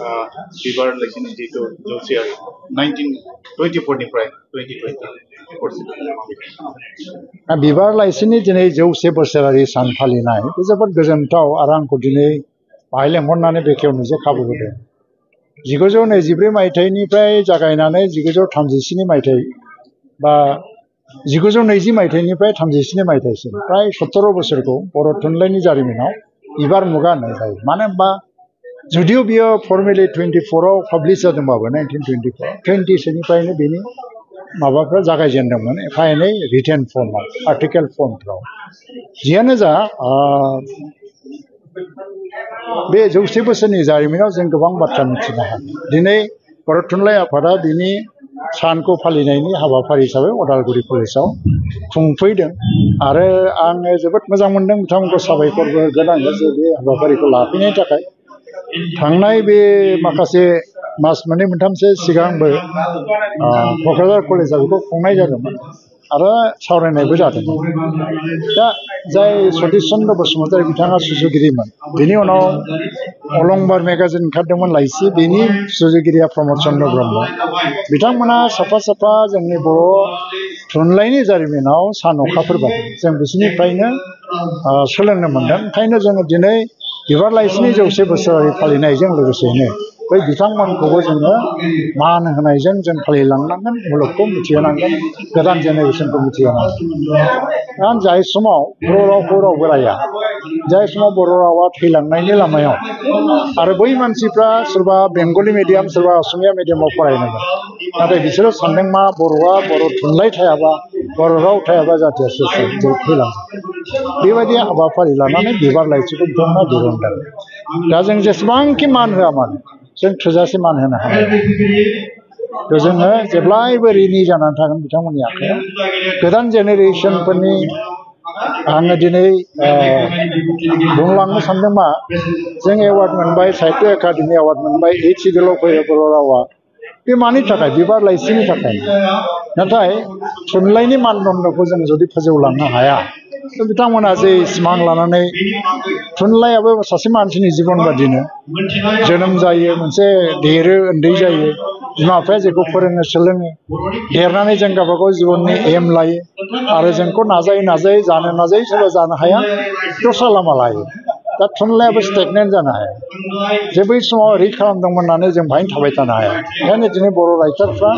बिबार लाइसिनि जिहेतु जौसियारि 1924 निफ्राय 2020 बिबार लाइसिनि दिनै 100 बोसोरारि सान फालिनाय बे जोबोद गोजोनथाव आरो आंखौ दिनै बाहाय लेंहरनानै बेखेवनो जे खाबु होदों 1923 मायथाइनिफ्राय जागायनानै 1937 मायथाइ बा 1920 मायथाइनिफ्राय 37 मायथाइसिम प्राय 17 बोसोरखौ बर' थुनलाइनि जारिमिनाव बिबार मुगा होननाय जायो मानो होनबा जुदिও बियो फर्मेलि 24 आव पाब्लिश जादोंबाबो 1924 20 सोनिफ्रायनो बेनि माबाफ्रा जागायजेनदोंमोन एफा एनै रिटेन फर्मआव आर्टिकेल फर्मफ्राव जियानो जा बे 100 बोसोरनि जारिमिनाव जों गोबां बाथ्रा मिथिनो हायो दिनै बर' थुनलाइ आफादा बिनि सानखौ फालिनायनि हाबाफारि हिसाबै उदालगुरि कलेजाव खुंफैदों आरो आङो जोबोद मोजां मोनदों बिथांमोनखौ साबायखरबो होगोन आङो जे बे हाबाफारिखौ लाफैनायनि थाखाय थांनाय बे माखासे मास मोननै मोनथामसो सिगांबो क'क्राझार कलेजाव बेखौ खुंनाय जादोंमोन आरो सावरायनायबो जादोंमोन दा जाय सतिश चन्द्र बसुमतारी बिथाङा सुजुगिरिमोन बेनि उनाव अलंबार मेगाजिन ओंखारदोंमोन लाइसि बेनि सुजुगिरिया प्रमद चन्द्र ब्रह्म बिथांमोना साफा साफा जोंनि बर' थुनलाइनि जारिमिनाव सान अखाफोर बायदि जों बिसोरनिफ्रायनो सोलोंनो मोनदों ओंखायनो जोङो दिनै बिबार लाइसिनि 100 बोसोरारि फालिनायजों लोगोसेनो बै बिथांमोनखौबो जोङो मान होनायजों जों फालिलांनांगोन मुलुगखौ मिथिहोनांगोन गोदान जेनेरेसनखौ मिथिहोनांगोन जाय समाव बर' रावखौ रावबो राया जाय समाव बर' रावा थैलांनायनि लामायाव आरो बै मानसिफ्रा सोरबा बेंगलि मिडियाम सोरबा असमिया मिडियामाव फरायनोमोन नाथाय बिसोरो सानदों मा बर'आ बर' थुनलाइ थायाबा बर' राव थायाबा जाथिया सोर थैलांगोन बेबायदि हाबाफारि लानानै बिबार लाइसिखौ बिथांमोना दिहुनदों दा जों जेसेबांखि मान होआ मानो जों थोजासे मान होनो हानाय जोङो जेब्लायबो ऋणी जानानै थागोन बिथांमोननि आखायाव गोदान जेनेरेसनफोरनि आङो दिनै बुंलांनो सानदों मा जों एवार्ड मोनबाय साहित्य एकाडेमि एवार्ड मोनबाय 8 सिडुलाव फैयो बर' रावा बे मानि थाखाय बिबार लाइसिनि थाखाय नाथाय थुनलाइनि मानदण्डखौ जों जुदि फोजौलांनो हाया बिथांमोना जे सिमां लानानै थुनलाइयाबो सासे मानसिनि जिबन बादिनो जोनोम जायो मोनसे देरो उन्दै जायो बिमा बिफाया जेखौ फोरोङो सोलोङो देरनानै जों गावबागाव जिबननि एम लायो आरो जोंखौ नाजायै नाजायै जानो नाजायै सोरबा जानो हाया दस्रा लामा लायो दा थुनलाइयाबो स्टेगनेन्ट जानो हाया जे बै समाव रिड खालामदोंमोन होननानै जों बाहायनो थाबाय थानो हाया ओंखायनो दिनै बर' राइटारफ्रा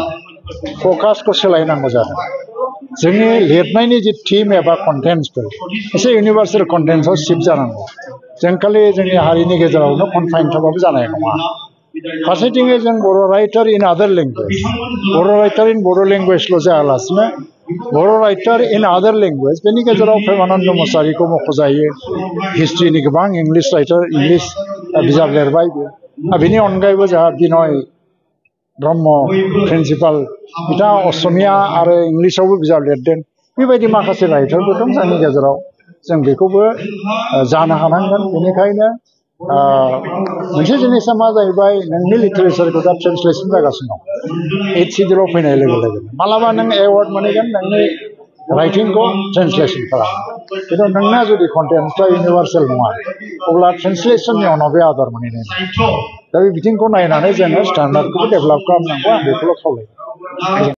फकासखौ सोलायनांगौ जादों जोंनि लिरनायनि जि थिम एबा कन्टेन्ट्सफोर एसे इउनिभार्सेल कन्टेन्ट्सआव शिफ्ट जानांगौ जों खालि जोंनि हारिनि गेजेरावनो कनफाइन थाबाबो जानाय नङा फारसेथिङै जों बर' राइटार इन आदार लेंगुवेज बर' राइटार इन बर' लेंगुवेजल' जायालासिनो बर' राइटार इन आदार लेंगुवेज बेनि गेजेराव प्रेमानन्द मसाहारिखौ मख'जायो हिस्ट्रिनि गोबां इंलिश राइटार इंलिश बिजाब लिरबाय बेनि अनगायैबो जोंहा बिनय ब्रह्म प्रिन्सिपाल बिथाङा असमिया आरो इंलिसावबो बिजाब लिरदों बेबायदि माखासे राइटारफोर दं जोंनि गेजेराव जों बेखौबो जानो हानांगोन बेनिखायनो मोनसे जिनिसा मा जाहैबाय नोंनि लिटारेचारखौ दा ट्रेन्सलेसन जागासिनो दं 8 सिडुलाव फैनाय लोगो लोगोनो मालाबा नों एवार्ड मोनहैगोन नोंनि राइटिंखौ ट्रेन्सलेसन खालाम खिन्थु नोंना जुदि कन्टेन्ट्सफ्रा इउनिभार्सेल नङा अब्ला ट्रेन्सलेसननि उनाव बे आदार मोनहैनाय दा बे बिथिंखौ नायनानै जोङो स्टेन्डार्डखौबो डेभेलप खालामनांगौ आं बेखौल' खावलायो